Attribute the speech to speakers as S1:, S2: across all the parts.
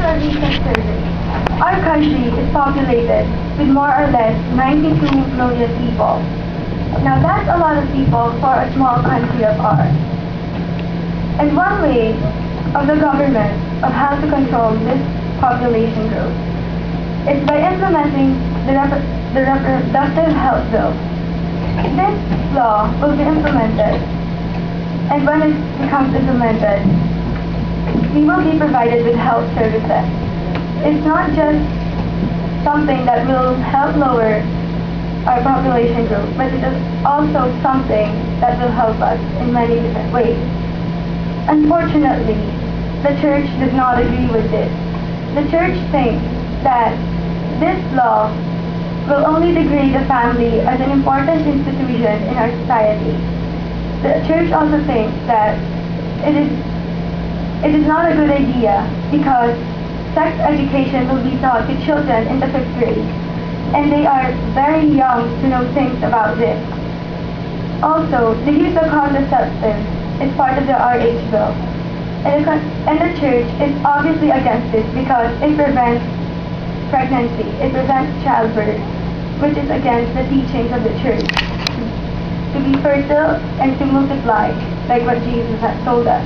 S1: to a recent survey, our country is populated with more or less 92 million people. Now that's a lot of people for a small country of ours. And one way of the government of how to control this population growth is by implementing the reproductive health bill. This law will be implemented, and when it becomes implemented, we will be provided with health services. It's not just something that will help lower our population growth, but it is also something that will help us in many different ways. Unfortunately, the church does not agree with this. The church thinks that this law will only degrade the family as an important institution in our society. The church also thinks that it is not a good idea because sex education will be taught to children in the 5th grade, and they are very young to know things about this. Also, the use of contraceptives is part of the RH bill, and the church is obviously against this because it prevents pregnancy, it prevents childbirth, which is against the teachings of the church to be fertile and to multiply, like what Jesus has told us.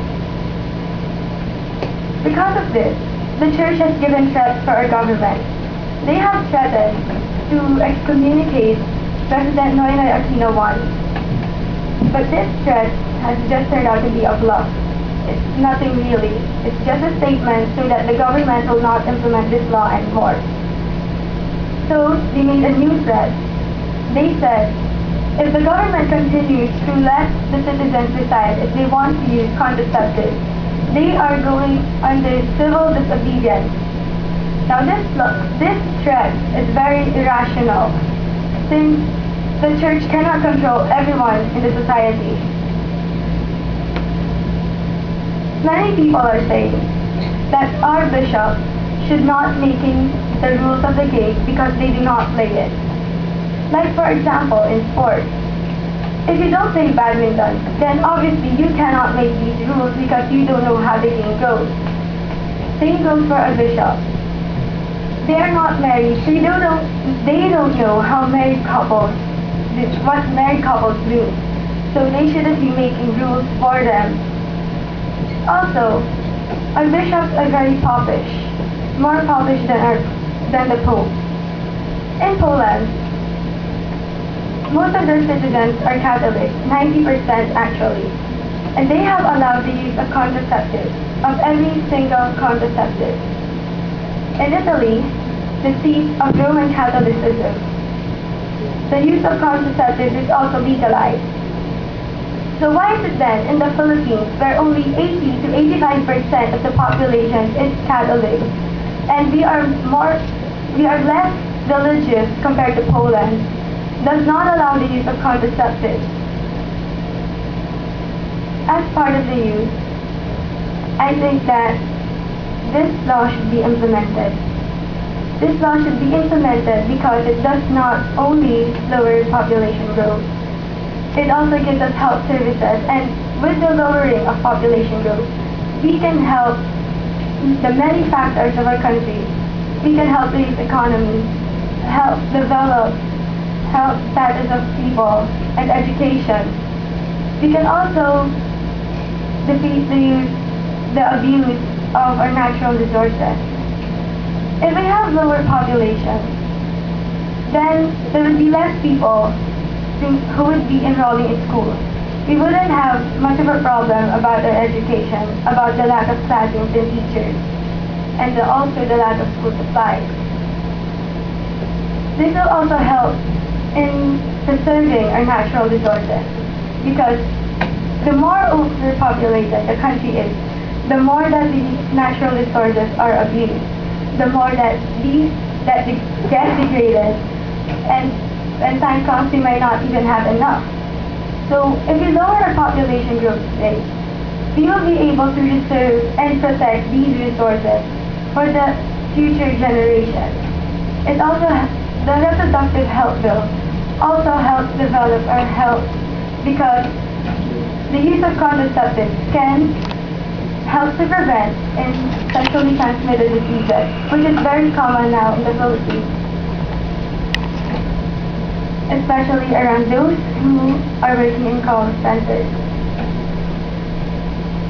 S1: Because of this, the church has given threats for our government. They have threatened to excommunicate President Noynoy Aquino once. But this threat has just turned out to be a bluff. It's nothing really. It's just a statement so that the government will not implement this law anymore. So they made a new threat. They said, if the government continues to let the citizens decide if they want to use contraceptives, they are going under civil disobedience. Now this threat is very irrational since the church cannot control everyone in the society. Many people are saying that our bishop should not making the rules of the game because they do not play it. Like for example in sports. If you don't play badminton, then obviously you cannot make these rules because you don't know how the game goes. Same goes for a bishop. They are not married, so they don't know how married couples, what married couples do. So they shouldn't be making rules for them. Also, our bishops are very popish, more popish than the Pope. In Poland, most of their citizens are Catholic, 90% actually, and they have allowed the use of contraceptives, of every single contraceptive. In Italy, the seat of Roman Catholicism, the use of contraceptives is also legalized. So why is it then in the Philippines where only 80 to 85% of the population is Catholic, and we are less religious compared to Poland, does not allow the use of contraceptives? As part of the youth, I think that this law should be implemented. This law should be implemented because it does not only lower population growth, it also gives us health services, and with the lowering of population growth, we can help the many factors of our country. We can help the economy, help develop health status of people, and education. We can also defeat the abuse of our natural resources. If we have lower population, then there would be less people who would be enrolling in school. We wouldn't have much of a problem about our education, about the lack of classrooms and teachers, and also the lack of school supplies. This will also help in preserving our natural resources, because the more overpopulated the country is, the more that these natural resources are abused, the more that get degraded, and when time comes we might not even have enough. So if we lower our population growth rate, we will be able to reserve and protect these resources for the future generations. It also the reproductive health bill also helps develop our health, because the use of contraceptives can helps to prevent in sexually transmitted diseases, which is very common now in the Philippines, especially around those who are working in call centers.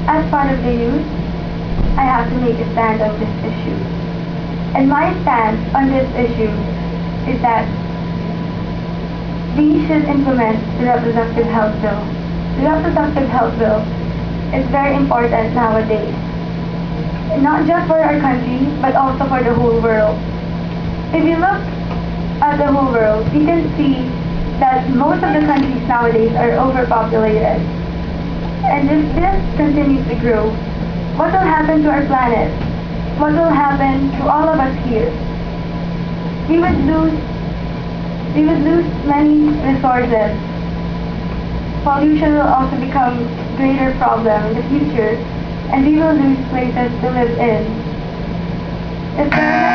S1: As part of the youth, I have to make a stand on this issue. And my stance on this issue is that we should implement the reproductive health bill. The reproductive health bill is very important nowadays, not just for our country, but also for the whole world. If you look at the whole world, you can see that most of the countries nowadays are overpopulated. And if this continues to grow, what will happen to our planet? What will happen to all of us here? We would lose many resources. Pollution will also become a greater problem in the future, and we will lose places to live in. If there are